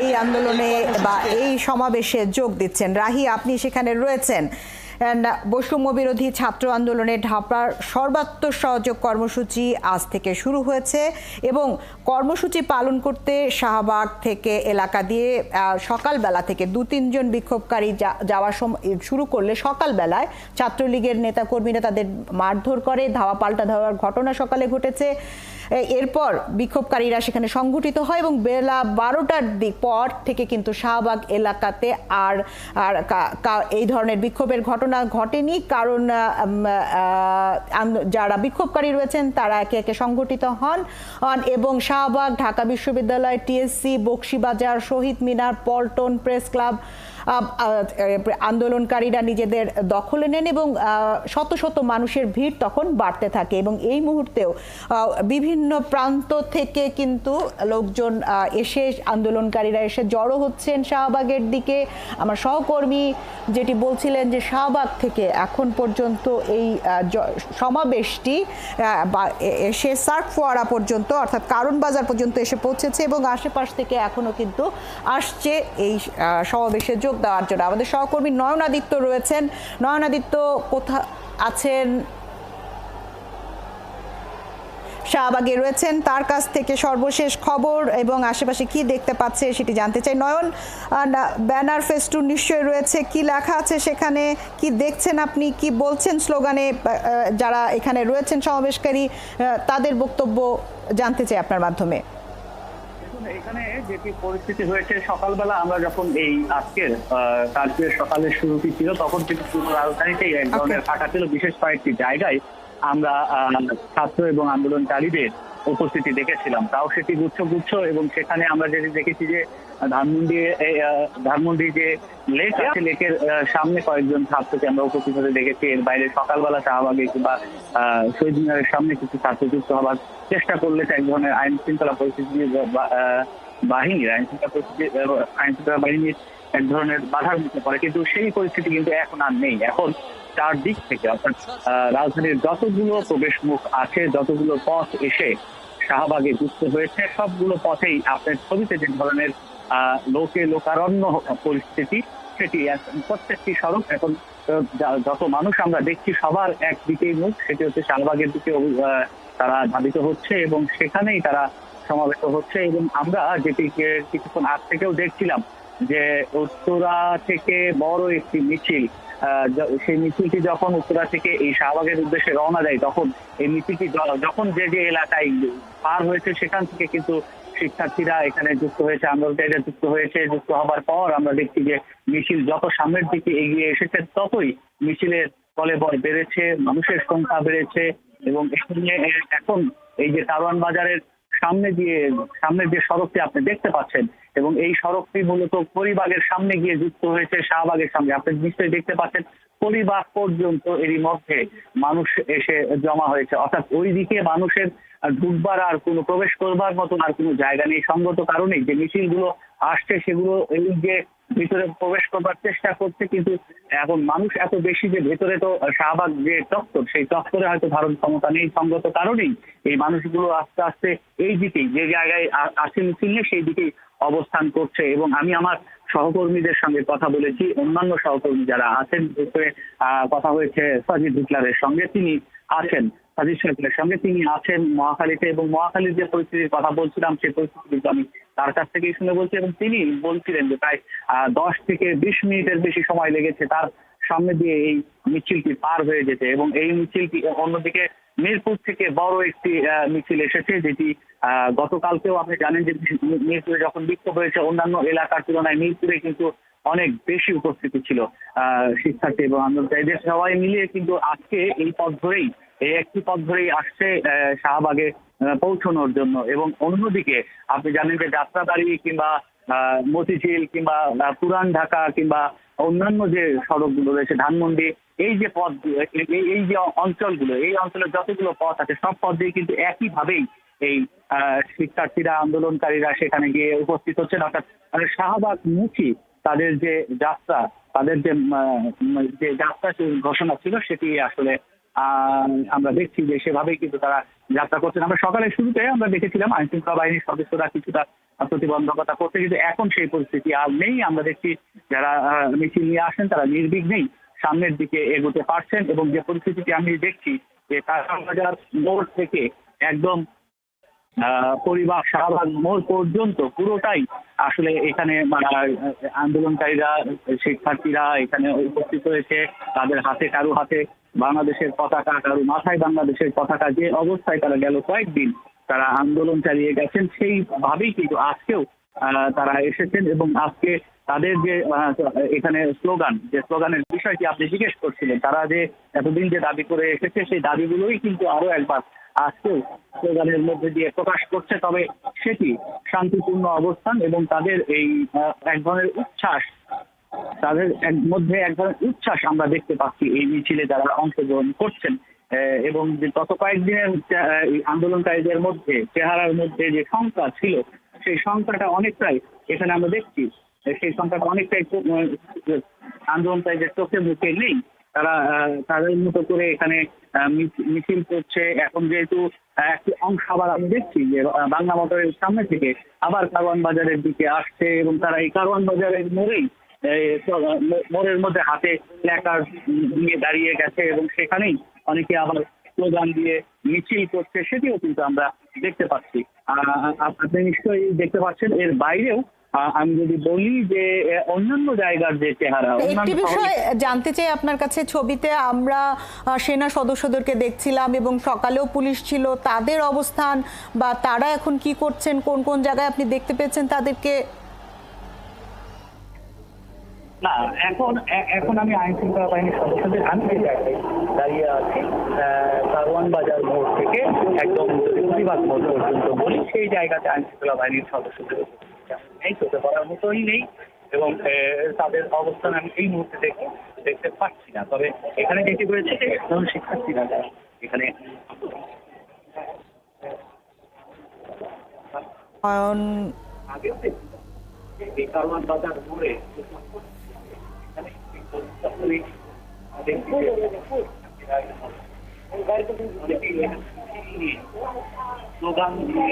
এই আন্দোলনে বা এই সমাবেশে যোগ দিচ্ছেন। রাহি, আপনি সেখানে রয়েছেন। বৈষম্য বিরোধী ছাত্র আন্দোলনের ঢাকার সর্বাত্মক সহযোগ কর্মসূচি আজ থেকে শুরু হয়েছে এবং কর্মসূচি পালন করতে শাহবাগ থেকে এলাকা দিয়ে সকালবেলা থেকে ২-৩ জন বিক্ষোভকারী যাওয়া শুরু করলে সকালবেলায় ছাত্রলীগের নেতাকর্মীরা তাদের মারধর করে, ধাওয়া পাল্টা ধাওয়ার ঘটনা সকালে ঘটেছে। এরপর বিক্ষোভকারীরা সেখানে সংগঠিত হয় এবং বেলা ১২টার পর থেকে কিন্তু শাহবাগ এলাকাতে আর এই ধরনের বিক্ষোভের ঘটনা ঘটেনি, কারণ যারা বিক্ষোভকারী রয়েছেন তারা একে একে সংগঠিত হন এবং শাহবাগ, ঢাকা বিশ্ববিদ্যালয়, টিএসসি, বকশীবাজার, শহীদ মিনার, পল্টন, প্রেস ক্লাব আন্দোলনকারীরা নিজেদের দখলে নেন এবং শত শত মানুষের ভিড় তখন বাড়তে থাকে এবং এই মুহূর্তেও বিভিন্ন প্রান্ত থেকে কিন্তু লোকজন এসে, আন্দোলনকারীরা এসে জড়ো হচ্ছেন শাহবাগের দিকে। আমার সহকর্মী যেটি বলছিলেন যে শাহবাগ থেকে এখন পর্যন্ত এই সমাবেশটি এসে সার্ক ফোয়ারা পর্যন্ত অর্থাৎ কারণ বাজার পর্যন্ত এসে পৌঁছেছে এবং আশেপাশ থেকে এখনো কিন্তু আসছে এই সমাবেশে যোগ দেওয়ার জন্য। আমাদের সহকর্মী নয়নাদিত্য রয়েছেন। নয়নাদিত্য, কোথায় আছেন? শাহবাগে রয়েছেন, তার কাছ থেকে সর্বশেষ খবর এবং আশেপাশে কি দেখতে পাচ্ছে সেটি জানতে চাই। নয়ন, ব্যানার ফেস্টুন নিশ্চয়ই রয়েছে, কি লেখা আছে সেখানে, কি দেখছেন আপনি, কি বলছেন স্লোগানে যারা এখানে রয়েছেন সমাবেশকারী, তাদের বক্তব্য জানতে চাই আপনার মাধ্যমে। এখানে যেটি পরিস্থিতি হয়েছে, সকালবেলা আমরা যখন এই আজকের কার্যের সকালের শুরুটি ছিল তখন কিন্তু পুরো রাজধানীতেই এক ধরনের ফাঁকা ছিল। বিশেষ কয়েকটি জায়গায় আমরা ছাত্র এবং আন্দোলনকারীদের উপস্থিতি দেখেছিলাম, তাও সেটি গুচ্ছ গুচ্ছ। এবং সেখানে আমরা যেটি দেখেছি যে ধানমন্ডি যে লেক আছে, লেকের সামনে কয়েকজন ছাত্রকে আমরা উপস্থিত হতে দেখেছি। এর বাইরে সকালবেলা শাহবাগে কিংবা শহীদ মিনারের সামনে কিছু ছাত্র যুক্ত হবার চেষ্টা করলে এক ধরনের আইন শৃঙ্খলা বাহিনীর এক ধরনের বাধার মুখে পড়ে, কিন্তু সেই পরিস্থিতি কিন্তু এখন আর নেই। এখন চারদিক থেকে অর্থাৎ রাজধানীর যতগুলো প্রবেশ মুখ আছে, যতগুলো পথ এসে শাহবাগে যুক্ত হয়েছে, সবগুলো পথেই আপনার ছবিতে যে ধরনের লোকারণ্য পরিস্থিতি, সেটি প্রত্যেকটি সড়ক এখন যত মানুষ আমরা দেখছি সবার একদিকেই মুখ, সেটি হচ্ছে শাহবাগের দিকে তারা ধাবিত হচ্ছে এবং সেখানেই তারা সমাবেত হচ্ছে। এবং আমরা যেটিকে কিছুক্ষণ আগ থেকেও দেখছিলাম যে উত্তরা থেকে বড় একটি মিছিল, সেই মিছিলটি যখন উত্তরা থেকে এই শাহবাগের উদ্দেশ্যে রওনা দেয়, তখন এই মিছিলটি যখন যে যে এলাকায় পার হয়েছে সেখান থেকে কিন্তু শিক্ষার্থীরা এখানে যুক্ত হয়েছে, আন্দোলনকারীরা যুক্ত হয়েছে। যুক্ত হবার পর আমরা দেখছি যে মিছিল যত সামনের দিকে এগিয়ে এসেছে ততই মিছিলের কলেবর বেড়েছে, মানুষের সংখ্যা বেড়েছে এবং এখন এই যে কারওয়ান বাজারের সামনের যে সড়কটি আপনি দেখতে পাচ্ছেন, এবং এই সড়কটি মূলত পরিবাগের সামনে গিয়ে যুক্ত হয়েছে শাহবাগের সামনে। আপনি নিশ্চয়ই দেখতে পাচ্ছেন পরিবাগ পর্যন্ত এরই মধ্যে মানুষ এসে জমা হয়েছে, অর্থাৎ ওই দিকে মানুষের ঢুকবার আর কোনো প্রবেশ করবার মতন আর কোনো জায়গা নেই। সঙ্গত কারণেই যে মিছিলগুলো আসছে সেগুলো এই যে ভিতরে প্রবেশ করবার চেষ্টা করছে, কিন্তু এখন মানুষ এত বেশি যে ভেতরে তো শাহবাগ যে চত্বর, সেই চত্বরে হয়তো ধারণ ক্ষমতা নেই। সঙ্গত কারণেই এই মানুষগুলো আস্তে আস্তে এই দিকেই, যে জায়গায় আসে মিছিল নিয়ে সেই দিকেই অবস্থান করছে। এবং আমি আমার সহকর্মীদের সঙ্গে কথা বলেছি, অন্যান্য সহকর্মী যারা আছেন, কথা হয়েছে সাজিদ হিটলারের সঙ্গে, তিনি আছেন সাজিদ সাহেবের সঙ্গে, তিনি আছেন মহাখালীতে। এবং মহাখালীর যে পরিস্থিতির কথা বলছিলাম সেই পরিস্থিতি কিন্তু আমি তার কাছ থেকেই শুনে বলছি। এবং তিনি বলছিলেন যে প্রায় 10 থেকে 20 মিনিটের বেশি সময় লেগেছে তার সামনে দিয়ে এই মিছিলটি পার হয়ে যেতে। এবং এই মিছিলটি অন্যদিকে মিরপুর থেকে বড় একটি মিছিল এসেছে, যেটি গতকালকেও আপনি জানেন যে মিরপুরে যখন বিক্ষোভ হয়েছে অন্যান্য এলাকার তুলনায় মিরপুরে কিন্তু অনেক বেশি উপস্থিতি ছিল শিক্ষার্থী এবং আন্দোলনকারীদের। সবাই মিলিয়ে কিন্তু আজকে এই একটি পথ ধরেই আসছে শাহবাগে পৌঁছানোর জন্য। এবং অন্যদিকে আপনি জানেন যে যাত্রাবাড়ি কিংবা মতিঝিল কিংবা পুরান ঢাকা কিংবা অন্যান্য যে সড়কগুলো রয়েছে, ধানমন্ডি, এই যে পথ, এই যে অঞ্চলগুলো, এই অঞ্চলের যতগুলো পথ আছে সব পথ দিয়ে কিন্তু একইভাবেই এই শিক্ষার্থীরা, আন্দোলনকারীরা সেখানে গিয়ে উপস্থিত হচ্ছেন। অর্থাৎ শাহবাগ মুখী তাদের যে যাত্রা, তাদের যে যাত্রা ঘোষণা ছিল সেটি আসলে আমরা দেখছি যে সেভাবেই কিন্তু তারা যাত্রা করছেন। আমরা সকালের শুরুতে আমরা দেখেছিলাম আইন শৃঙ্খলা বাহিনীর সদস্যরা কিছুটা প্রতিবন্ধকতা করতে, কিন্তু এখন সেই পরিস্থিতি আর নেই। আমরা দেখছি যারা মিছিল নিয়ে আসেন তারা নির্বিঘ্নেই সামনের দিকে এগোতে পারছেন, এবং যে পরিস্থিতিটি আমি দেখছি যে কারওয়ানবাজার মোড় থেকে একদম পরিবার শাহবাগ মোড় পর্যন্ত পুরোটাই আসলে এখানে আন্দোলনকারীরা, শিক্ষার্থীরা এখানে উপস্থিত হয়েছে। তাদের হাতে কারো হাতে বাংলাদেশের পতাকা, কারো মাথায় বাংলাদেশের পতাকা। যে অবস্থায় তারা গেল কয়েকদিন তারা আন্দোলন চালিয়ে গেছেন, সেইভাবেই কিন্তু আজকেও তারা এসেছেন। এবং আজকে তাদের যে এখানে স্লোগানের বিষয়টি আপনি জিজ্ঞেস করছিলেন, তারা যে এতদিন যে দাবি করে এসেছে সেই দাবিগুলোই কিন্তু আরো একবার আজকেও স্লোগানের মধ্যে দিয়ে প্রকাশ করছে। তবে সেটি শান্তিপূর্ণ অবস্থান এবং তাদের এই এক ধরনের উচ্ছ্বাস, তাদের মধ্যে এক ধরনের উচ্ছ্বাস আমরা দেখতে পাচ্ছি এই মিছিলে যারা অংশগ্রহণ করছেন। এবং গত কয়েকদিনের আন্দোলনকারীদের মধ্যে চেহারার মধ্যে যে সংখ্যা ছিল, সেই সংখ্যাটা অনেকটাই এখানে আমরা দেখছি, সেই সংখ্যাটা অনেকটাই আন্দোলনকারীদের চোখে মুখে নেই। তারা তাদের মতো করে এখানে মিছিল করছে। এখন যেহেতু একটি অংশ আবার আমি দেখছি যে বাংলা মোটরের সামনে থেকে আবার কারওয়ান বাজারের দিকে আসছে, এবং তারা এই কারওয়ান বাজারের মোড়ের মধ্যে হাতে প্ল্যাকার্ড নিয়ে দাঁড়িয়ে গেছে, এবং সেখানেই অনেকে আবার স্লোগান দিয়ে মিছিল করছে, সেটিও কিন্তু আমরা দেখতে পাচ্ছি। আপনি নিশ্চয়ই দেখতে পাচ্ছেন। এর বাইরেও আমি যদি বলি যে অন্যান্য জায়গার যে চেহারা, একটি বিষয় জানতে চাই আপনার কাছে। ছবিতে আমরা সেনা সদস্যদেরকে দেখছিলাম এবং সকালেও পুলিশ ছিল, তাদের অবস্থান বা তারা এখন কি করছেন, কোন কোন জায়গায় আপনি দেখতে পেয়েছেন তাদেরকে? না, এখন আমি আইন শৃঙ্খলা বাহিনীর সদস্যদের আমি যে জায়গায় দাঁড়িয়ে আছি, কারওয়ান বাজার মোড় থেকে একদম প্রতিবাদ মোড় পর্যন্ত বলি, সেই জায়গাতে আইন শৃঙ্খলা বাহিনীর সদস্যদের নেই, চোখে পড়ার মতোই নেই, এবং তাদের অবস্থান আমি এই মুহূর্তে দেখতে পাচ্ছি না। তবে এখানে যেটি হয়েছে যে শিক্ষার্থীরা যারা এখানে এই কারওয়ান বাজার মোড়ে স্লোগান দিয়ে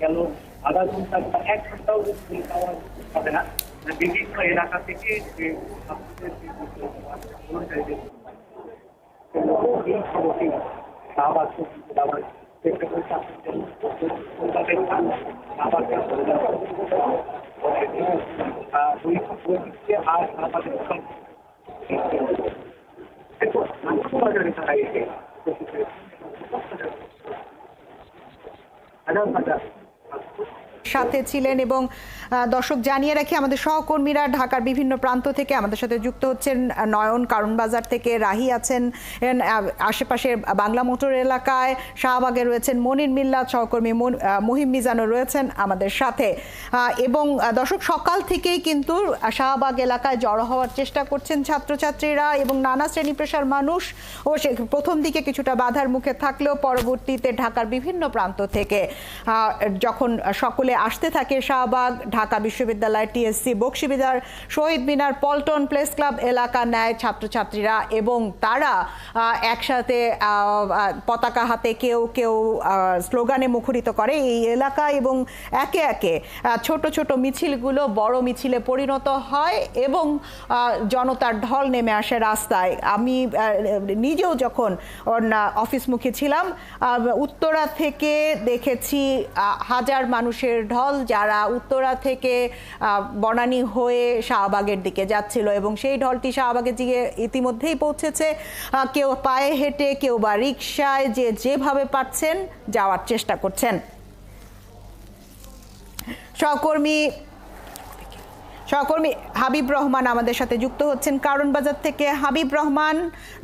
গেল আধা ঘন্টা বা 1 ঘন্টাও হবে না, বিভিন্ন এলাকা থেকে সাথে ছিলেন। এবং দর্শক জানিয়ে রাখি, আমাদের সহকর্মীরা ঢাকার বিভিন্ন প্রান্ত থেকে আমাদের সাথে যুক্ত হচ্ছেন। নয়ন কারওয়ান বাজার থেকে, রাহি আছেন আশেপাশের বাংলা মোটর এলাকায়, শাহবাগে রয়েছেন মনির মিল্লাত, সহকর্মী মহিম মিজানও রয়েছেন আমাদের সাথে। এবং দর্শক সকাল থেকেই কিন্তু শাহবাগ এলাকায় জড়ো হওয়ার চেষ্টা করছেন ছাত্রছাত্রীরা এবং নানা শ্রেণী পেশার মানুষ। ও সে প্রথম দিকে কিছুটা বাধার মুখে থাকলেও পরবর্তীতে ঢাকার বিভিন্ন প্রান্ত থেকে যখন সকলে আসতে থাকে শাহবাগ, ঢাকা বিশ্ববিদ্যালয়, টিএসসি, বকশীবাজার, শহীদ মিনার, পল্টন, প্রেস ক্লাব এলাকা নেয় ছাত্রছাত্রীরা, এবং তারা একসাথে পতাকা হাতে কেউ কেউ স্লোগানে মুখরিত করে এই এলাকা, এবং একে একে ছোট ছোট মিছিলগুলো বড় মিছিলে পরিণত হয় এবং জনতার ঢল নেমে আসে রাস্তায়। আমি নিজেও যখন অফিসমুখী ছিলাম, উত্তরা থেকে দেখেছি হাজার মানুষের ঢল যারা উত্তরা থেকে বনানী হয়ে শাহবাগের দিকে যাচ্ছিল, এবং সেই ঢলটি শাহবাগে গিয়ে ইতিমধ্যেই পৌঁছেছে। কেউ পায়ে হেঁটে, কেউ বা রিকশায়, যে যেভাবে পারছেন যাওয়ার চেষ্টা করছেন। সহকর্মী হাবিব রহমান আমাদের সাথে যুক্ত হচ্ছেন কারওয়ান বাজার থেকে। হাবিব রহমান,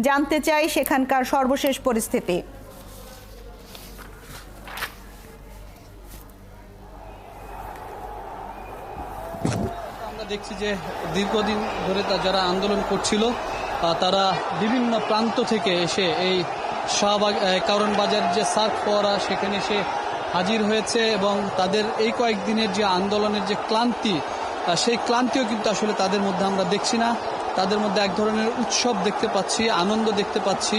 জানতে চাই সেখানকার সর্বশেষ পরিস্থিতি। আমরা দেখছি যে দীর্ঘদিন ধরে যারা আন্দোলন করছিল তারা বিভিন্ন প্রান্ত থেকে এসে এই শাহবাগ কারওয়ান বাজার যে সার্ক ফোয়ারা সেখানে এসে হাজির হয়েছে, এবং তাদের এই কয়েকদিনের যে আন্দোলনের যে ক্লান্তি, সেই ক্লান্তিও কিন্তু আসলে তাদের মধ্যে আমরা দেখছি না। তাদের মধ্যে এক ধরনের উৎসব দেখতে পাচ্ছি, আনন্দ দেখতে পাচ্ছি।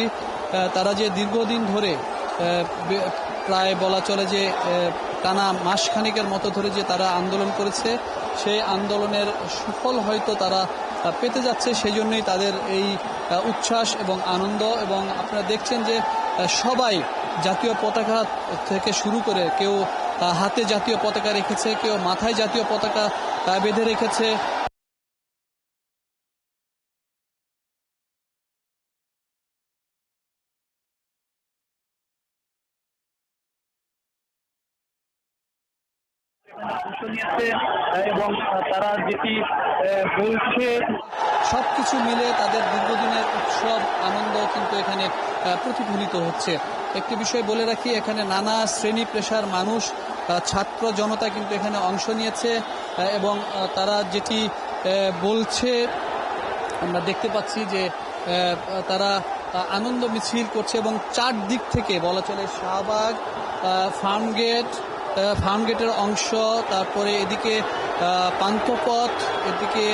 তারা যে দীর্ঘদিন ধরে প্রায় বলা চলে যে টানা মাসখানেকের মতো ধরে যে তারা আন্দোলন করেছে, সেই আন্দোলনের সুফল হয়তো তারা পেতে যাচ্ছে। সেই জন্যই তাদের এই উচ্ছ্বাস এবং আনন্দ। এবং আপনারা দেখছেন যে সবাই জাতীয় পতাকা থেকে শুরু করে কেউ হাতে জাতীয় পতাকা রেখেছে, কেউ মাথায় জাতীয় পতাকা বেঁধে রেখেছে। এবং তারা যেটি বলছে সবকিছু মিলে তাদের দীর্ঘদিনের উৎসব আনন্দ কিন্তু এখানে প্রতিফলিত হচ্ছে। একটি বিষয় বলে রাখি, এখানে নানা শ্রেণী পেশার মানুষ, ছাত্র জনতা কিন্তু এখানে অংশ নিয়েছে এবং তারা যেটি বলছে আমরা দেখতে পাচ্ছি যে তারা আনন্দ মিছিল করছে এবং চারদিক থেকে বলা চলে শাহবাগ, ফার্মগেটের অংশ, তারপরে এদিকে পান্থপথ, এদিকে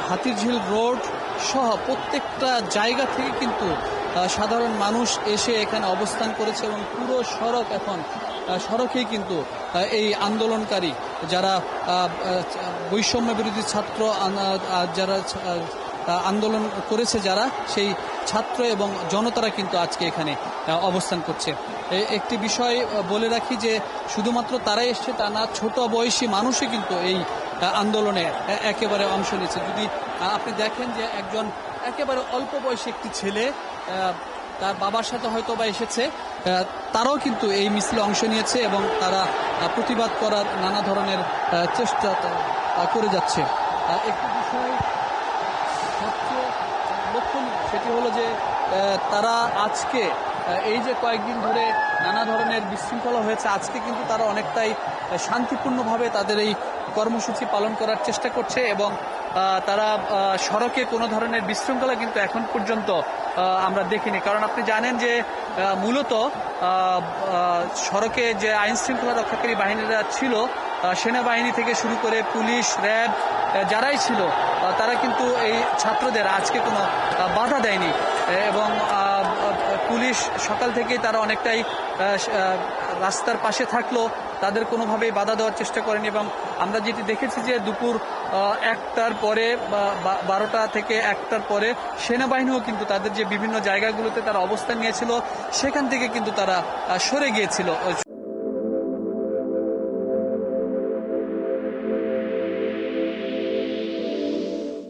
হাতিরঝিল রোড সহ প্রত্যেকটা জায়গা থেকে কিন্তু সাধারণ মানুষ এসে এখানে অবস্থান করেছে এবং পুরো সড়ক এখন সড়কেই কিন্তু এই আন্দোলনকারী যারা বৈষম্য বিরোধী ছাত্র যারা আন্দোলন করেছে, যারা সেই ছাত্র এবং জনতারা কিন্তু আজকে এখানে অবস্থান করছে। একটি বিষয় বলে রাখি যে শুধুমাত্র তারাই এসছে তা না, ছোট বয়সী মানুষই কিন্তু এই আন্দোলনে একেবারে অংশ নিয়েছে। যদি আপনি দেখেন যে একজন একেবারে অল্প বয়সী একটি ছেলে তার বাবার সাথে হয়তো বা এসেছে, তারাও কিন্তু এই মিছিলে অংশ নিয়েছে এবং তারা প্রতিবাদ করার নানা ধরনের চেষ্টা করে যাচ্ছে। একটি বিষয় সবচেয়ে লক্ষণীয় সেটি হলো যে তারা আজকে এই যে কয়েকদিন ধরে নানা ধরনের বিশৃঙ্খলা হয়েছে, আজকে কিন্তু তারা অনেকটাই শান্তিপূর্ণভাবে তাদের এই কর্মসূচি পালন করার চেষ্টা করছে এবং তারা সড়কে কোনো ধরনের বিশৃঙ্খলা কিন্তু এখন পর্যন্ত আমরা দেখিনি। কারণ আপনি জানেন যে মূলত সড়কে যে আইন শৃঙ্খলা রক্ষাকারী বাহিনীরা ছিল, সেনাবাহিনী থেকে শুরু করে পুলিশ, র্যাব যারাই ছিল, তারা কিন্তু এই ছাত্রদের আজকে কোনো বাধা দেয়নি এবং পুলিশ সকাল থেকেই তারা অনেকটাই রাস্তার পাশে থাকলো, তাদের কোনোভাবেই বাধা দেওয়ার চেষ্টা করেনি। এবং আমরা যেটি দেখেছি যে দুপুর 1টার পরে বা 12টা থেকে 1টার পরে সেনাবাহিনীও কিন্তু তাদের যে বিভিন্ন জায়গাগুলোতে তারা অবস্থান নিয়েছিল সেখান থেকে কিন্তু তারা সরে গিয়েছিল,